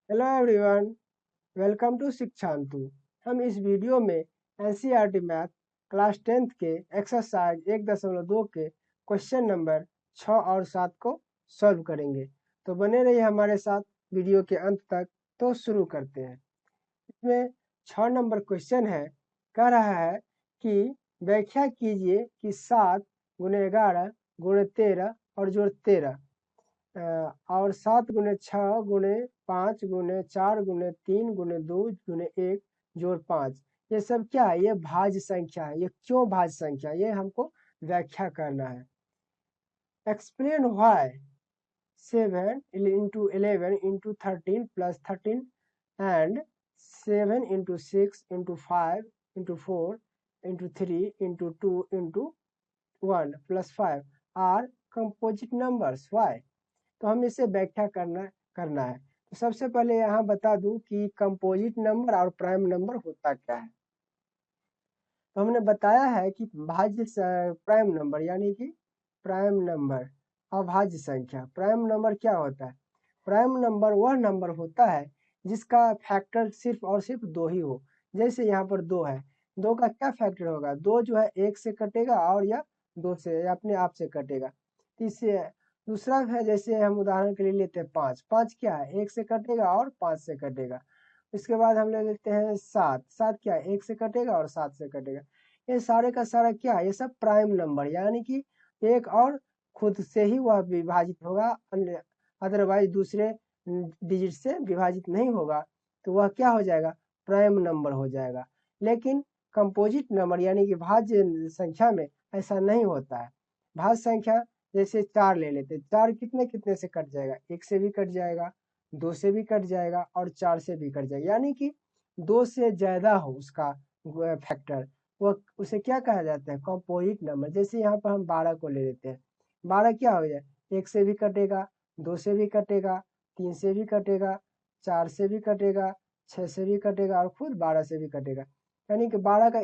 Hello everyone, welcome to Shikshantu. हम इस video में एनसीईआरटी मैथ क्लास 10th के एक्सरसाइज 1.2 के क्वेश्चन नंबर 6 और 7 को सॉल्व करेंगे। तो बने रहिए हमारे साथ वीडियो के अंत तक। तो शुरू करते हैं। इसमें 6 नंबर क्वेश्चन है। कह रहा है कि व्याख्या कीजिए कि 7 गुणे 11 गुणे 13 और जोड़ 13 और 7 गुणे 6 गुणे 5 गुणे 4 गुणे 3 गुणे 2 गुणे 1 जोड़ 5, ये सब क्या है? ये भाज्य संख्या है। ये क्यों भाज्य संख्या है? ये हमको व्याख्या करना है। Explain why 7 into 11 into 13 plus 13 and 7 into 6 into 5 into 4 into 3 into 2 into 1 plus 5 are composite numbers. Why? तो हम इसे व्याख्या करना है। तो सबसे पहले यहाँ बता दूं कि कंपोजिट नंबर और प्राइम नंबर होता क्या है। तो हमने बताया है कि भाज्य प्राइम नंबर यानी कि प्राइम नंबर अभाज्य संख्या। प्राइम नंबर क्या होता है? प्राइम नंबर वह नंबर होता है जिसका फैक्टर सिर्फ और सिर्फ 2 ही हो। जैसे यहाँ पर 2 है, 2 का क्या फैक्टर होगा? 2 जो है 1 से कटेगा और या 2 से या अपने आप से कटेगा। इससे दूसरा है, जैसे हम उदाहरण के लिए लेते हैं 5। 5 क्या है? 1 से कटेगा और 5 से कटेगा। इसके बाद हम ले लेते हैं 7। 7 क्या है? 1 से कटेगा और 7 से कटेगा। ये सारे का सारा क्या है? ये सब प्राइम नंबर यानी कि एक और खुद से ही वह विभाजित होगा, अदरवाइज दूसरे डिजिट से विभाजित नहीं होगा, तो वह क्या हो जाएगा? प्राइम नंबर हो जाएगा। लेकिन कंपोजिट नंबर यानी कि भाज्य संख्या में ऐसा नहीं होता है। भाज्य संख्या जैसे 4 ले लेते हैं। 4 कितने कितने से कट जाएगा? 1 से भी कट जाएगा, 2 से भी कट जाएगा और 4 से भी कट जाएगा। यानी कि 2 से ज्यादा हो उसका फैक्टर, वह उसे क्या कहा जाता है? Composite number. जैसे यहाँ पर हम 12 को ले लेते हैं। 12 क्या हो जाए? 1 से भी कटेगा, 2 से भी कटेगा, 3 से भी कटेगा, 4 से भी कटेगा, 6 से भी कटेगा और खुद 12 से भी कटेगा। यानी कि 12 का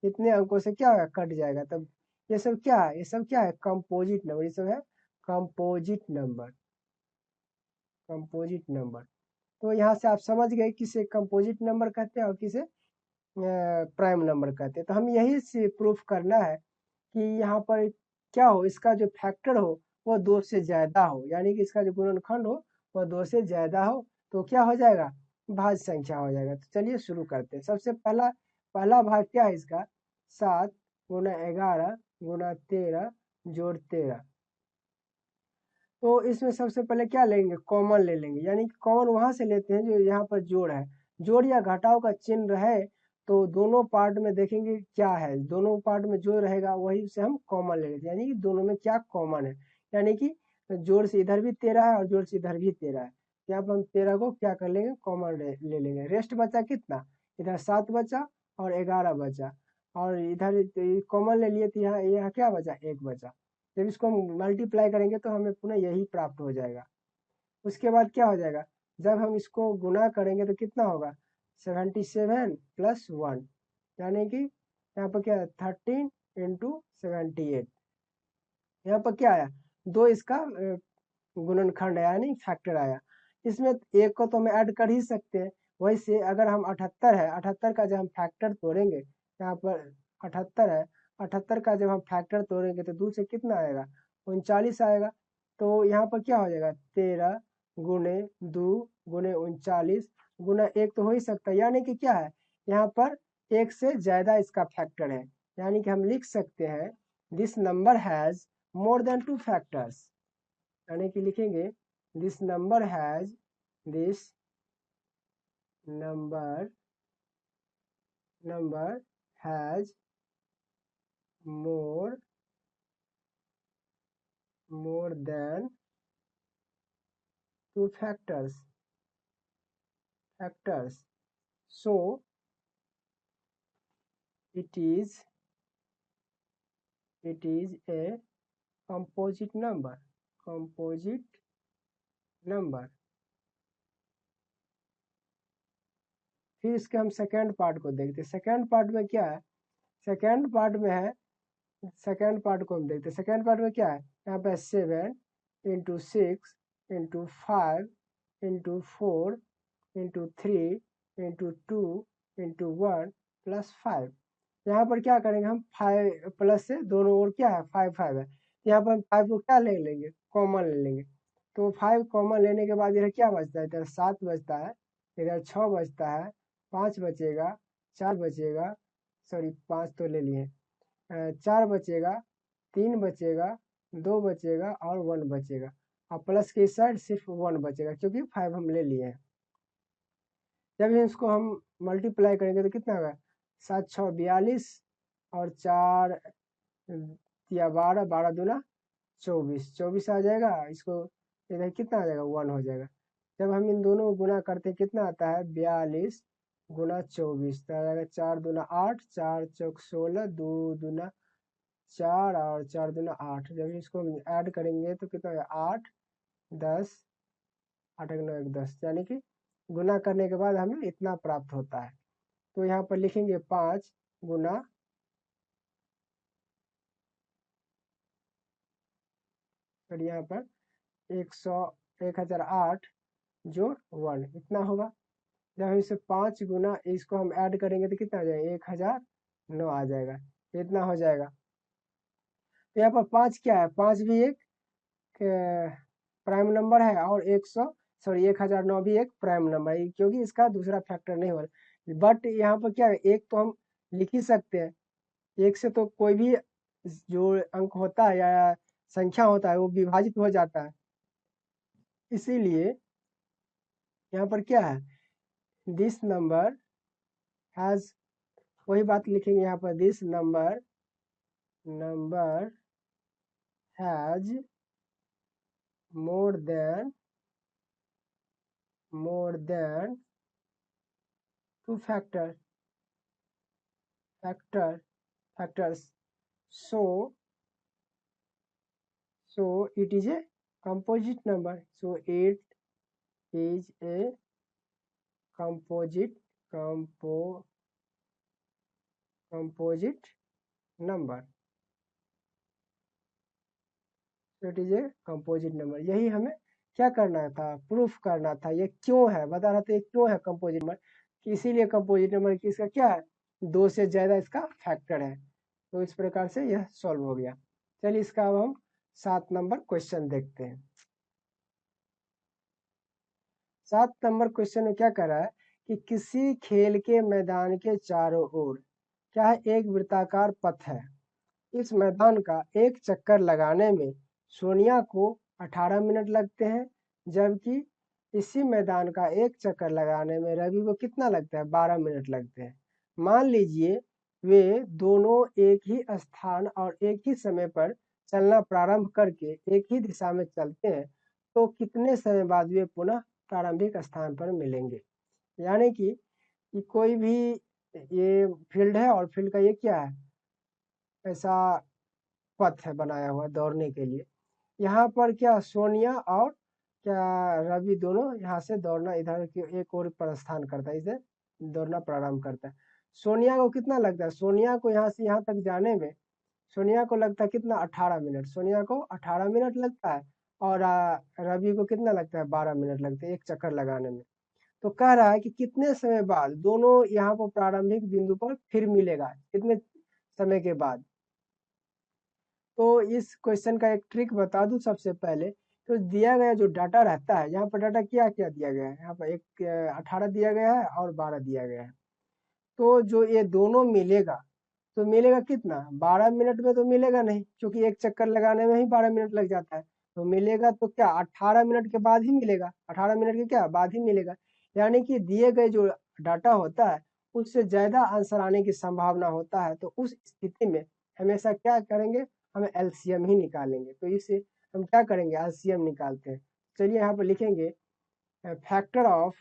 इतने अंकों से क्या होगा? कट जाएगा। तब ये सब क्या है? ये सब क्या है? Composite number. ये सब है कंपोजिट नंबर। Composite number. तो यहाँ से आप समझ गए किसे कंपोजिट नंबर कहते हैं और किसे प्राइम नंबर कहते हैं। तो हम यही से प्रूफ करना है कि यहाँ पर क्या हो, इसका जो फैक्टर हो वो 2 से ज्यादा हो, यानी कि इसका जो गुणनखंड हो वह 2 से ज्यादा हो, तो क्या हो जाएगा? भाज्य संख्या हो जाएगा। तो चलिए शुरू करते हैं। सबसे पहला पहला भाग क्या है इसका? 7 गुना 11 गुना 13 जोड़ 13। तो इसमें सबसे पहले क्या लेंगे? कॉमन ले लेंगे, यानी कि कॉमन वहां से लेते हैं जो यहाँ पर जोड़ है। जोड़ या घटाव का चिन्ह रहे तो दोनों पार्ट में देखेंगे क्या है। दोनों पार्ट में जो रहेगा वही से हम कॉमन ले लेते हैं, यानी कि दोनों में क्या कॉमन है। यानी कि जोड़ से इधर भी 13 है और जोड़ से इधर भी 13 है। यहाँ पर हम 13 को क्या कर लेंगे? कॉमन ले लेंगे। रेस्ट बचा कितना? इधर 7 बचा और 11 बचा, और इधर कॉमन ले लिए तो यहाँ यहाँ क्या बचा? 1 बचा। जब इसको हम मल्टीप्लाई करेंगे तो हमें पुनः यही प्राप्त हो जाएगा। उसके बाद क्या हो जाएगा? जब हम इसको गुना करेंगे तो कितना होगा? 77 प्लस 1, यानी कि यहाँ पर क्या है? 13 इंटू 78। यहाँ पर क्या आया? 2 इसका गुणनखंड है यानी फैक्टर आया। इसमें एक को तो हम ऐड कर ही सकते हैं। वैसे अगर हम 78 है, 78 का जब हम फैक्टर तोड़ेंगे, यहाँ पर 78 है, 78 का जब हम फैक्टर तोड़ेंगे तो 2 से कितना आएगा? 39 आएगा। तो यहाँ पर क्या हो जाएगा? 13 गुणे 2 गुणे 39 गुना 1 तो हो ही सकता है, यानी कि क्या है? यहाँ पर 1 से ज्यादा इसका फैक्टर है। यानी कि हम लिख सकते हैं this number has more than 2 factors. यानी कि लिखेंगे this number has number number has more than 2 factors, so it is a composite number। फिर इसके हम सेकेंड पार्ट को देखते हैं। सेकेंड पार्ट में क्या है? सेकेंड पार्ट में है, सेकेंड पार्ट को हम देखते हैं। सेकेंड पार्ट में क्या है? यहाँ पे 7 into 6 into 5 into 4 into 3 into 2 into 1 plus 5। यहाँ पर क्या करेंगे हम 5 प्लस से दोनों ओर क्या है 5 है, यहाँ पर हम 5 को क्या ले लेंगे कॉमन ले लेंगे। तो 5 कॉमन लेने के बाद इधर क्या बचता है, इधर 7 बचता है, इधर 6 बचता है, 5 बचेगा, 4 बचेगा, सॉरी 5 तो ले लिए, 4 बचेगा, 3 बचेगा, 2 बचेगा और 1 बचेगा। और प्लस के इस साइड सिर्फ 1 बचेगा क्योंकि 5 हम ले लिए हैं। जब इसको हम मल्टीप्लाई करेंगे तो कितना होगा, 7 6 42 और 4 या 12, 12 दूना 24, 24 आ जाएगा। इसको इधर कितना आ जाएगा 1 हो जाएगा। जब हम इन दोनों को गुना करते हैं कितना आता है 42 गुना 24, तो आ जाएगा 4 दूना 8, 4 चौक 16, 2 दूना 4 और 4 दूना 8। जब इसको हम ऐड करेंगे तो कितना होगा 8 10 8 9 1 10, यानी कि गुना करने के बाद हमें इतना प्राप्त होता है। तो यहाँ पर लिखेंगे 5 गुना फिर यहाँ पर 1008 जोड़ 1 इतना होगा। जब हम इसे 5 गुना इसको हम ऐड करेंगे तो कितना आ जाएगा 1009 आ जाएगा, इतना हो जाएगा। तो यहाँ पर 5 क्या है, 5 भी एक प्राइम नंबर है और 1009 भी एक प्राइम नंबर है क्योंकि इसका दूसरा फैक्टर नहीं हो रहा। बट यहाँ पर क्या है, एक तो हम लिख ही सकते हैं, एक से तो कोई भी जो अंक होता है या संख्या होता है वो विभाजित हो जाता है। इसीलिए यहाँ पर क्या है, दिस नंबर हैज, वही बात लिखेंगे यहाँ पर, this number has more than 2 factors, so it is a composite number, so it is a composite number, so it is a composite number। यही हमें क्या करना था, प्रूफ करना था, ये क्यों है बता रहा था, ये क्यों है कंपोजिट नंबर, कि इसीलिए कंपोजिट नंबर की इसका क्या है 2 से ज्यादा इसका फैक्टर है। तो इस प्रकार से यह सॉल्व हो गया। चलिए इसका अब हम 7 नंबर क्वेश्चन देखते हैं। 7 नंबर क्वेश्चन में क्या कर रहा है कि किसी खेल के मैदान के चारों ओर क्या है, एक वृत्ताकार पथ है। इस मैदान का एक चक्कर लगाने में सोनिया को 18 मिनट लगते हैं, जबकि इसी मैदान का एक चक्कर लगाने में रवि को कितना लगता है 12 मिनट लगते हैं। मान लीजिए वे दोनों एक ही स्थान और एक ही समय पर चलना प्रारंभ करके एक ही दिशा में चलते हैं, तो कितने समय बाद वे पुनः प्रारंभिक स्थान पर मिलेंगे। यानी कि कोई भी ये फील्ड है और फील्ड का ये क्या है, ऐसा पथ है बनाया हुआ दौड़ने के लिए। यहाँ पर क्या सोनिया और क्या रवि दोनों यहाँ से दौड़ना इधर की एक और प्रस्थान करता है, इसे दौड़ना प्रारंभ करता है। सोनिया को कितना लगता है, सोनिया को यहाँ से यहाँ तक जाने में सोनिया को लगता है कितना 18 मिनट, सोनिया को 18 मिनट लगता है और रवि को कितना लगता है 12 मिनट लगते हैं एक चक्कर लगाने में। तो कह रहा है कि कितने समय बाद दोनों यहाँ पर प्रारंभिक बिंदु पर फिर मिलेगा, कितने समय के बाद। तो इस क्वेश्चन का एक ट्रिक बता दूं सबसे पहले, तो दिया गया जो डाटा रहता है, यहाँ पर डाटा क्या क्या दिया गया है, यहाँ पर 18 दिया गया है और 12 दिया गया है। तो जो ये दोनों मिलेगा तो मिलेगा कितना 12 मिनट में तो मिलेगा नहीं, क्योंकि एक चक्कर लगाने में ही 12 मिनट लग जाता है। तो मिलेगा तो क्या 18 मिनट के बाद ही मिलेगा, 18 मिनट के क्या बाद ही मिलेगा। यानी कि दिए गए जो डाटा होता है उससे ज्यादा आंसर आने की संभावना होता है। तो उस स्थिति में हमेशा क्या करेंगे, हम एलसीएम ही निकालेंगे। तो इसे हम क्या करेंगे, एलसीएम निकालते हैं। चलिए यहाँ पर लिखेंगे फैक्टर ऑफ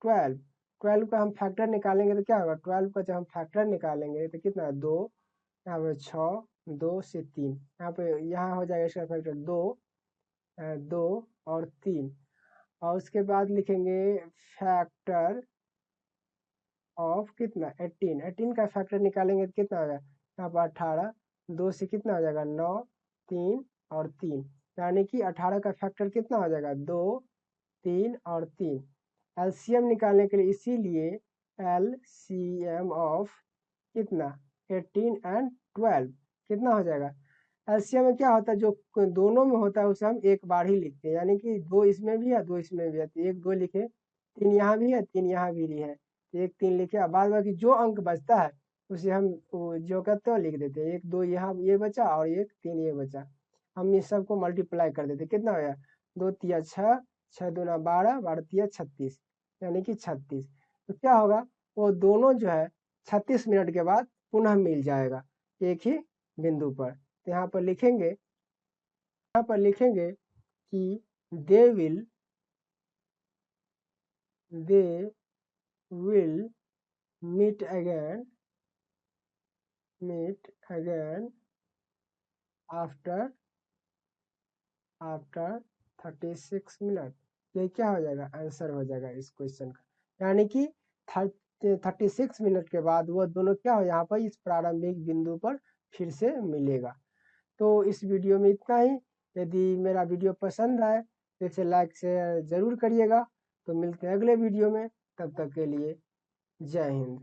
12, 12 का हम फैक्टर निकालेंगे तो क्या होगा, 12 का जब हम फैक्टर निकालेंगे तो कितना 2, यहाँ पे 6, 2 से 3, यहाँ पे यहाँ हो जाएगा इसका फैक्टर 2, 2 और 3। और उसके बाद लिखेंगे फैक्टर ऑफ कितना 18, 18 का फैक्टर निकालेंगे तो कितना हो जाएगा, यहाँ पर 18, 2 से कितना हो जाएगा 9, 3 और 3, यानी कि 18 का फैक्टर कितना हो जाएगा 2, 3 और 3। एलसीएम निकालने के लिए इसीलिए एलसीएम ऑफ कितना 18 एंड 12 कितना हो जाएगा। एलसीएम में क्या होता है जो दोनों में होता है उसे हम एक बार ही लिखते हैं, यानी कि 2 इसमें भी है 2 इसमें भी है तो 1 2 लिखे, 3 यहाँ भी है 3 यहाँ भी है 1 3 लिखे। अब बाद बाकी जो अंक बचता है उसे हम जो कहते हो लिख देते हैं, 1 2 यहाँ ये बचा और 1 3 ये बचा। हम इस सबको मल्टीप्लाई कर देते कितना हो गया 2 तिया 6, 6 दूना 12, 12 तिया 36 यानी कि 36। तो क्या होगा वो दोनों जो है 36 मिनट के बाद पुनः मिल जाएगा एक ही बिंदु पर। तो यहाँ पर लिखेंगे कि they will meet again after 36 minute. ये क्या हो जाएगा आंसर हो जाएगा इस क्वेश्चन का, यानी कि 36 मिनट के बाद वो दोनों क्या हो यहाँ पर इस प्रारंभिक बिंदु पर फिर से मिलेगा। तो इस वीडियो में इतना ही। यदि मेरा वीडियो पसंद आए तो इसे लाइक शेयर ज़रूर करिएगा। तो मिलते हैं अगले वीडियो में, तब तक के लिए जय हिंद।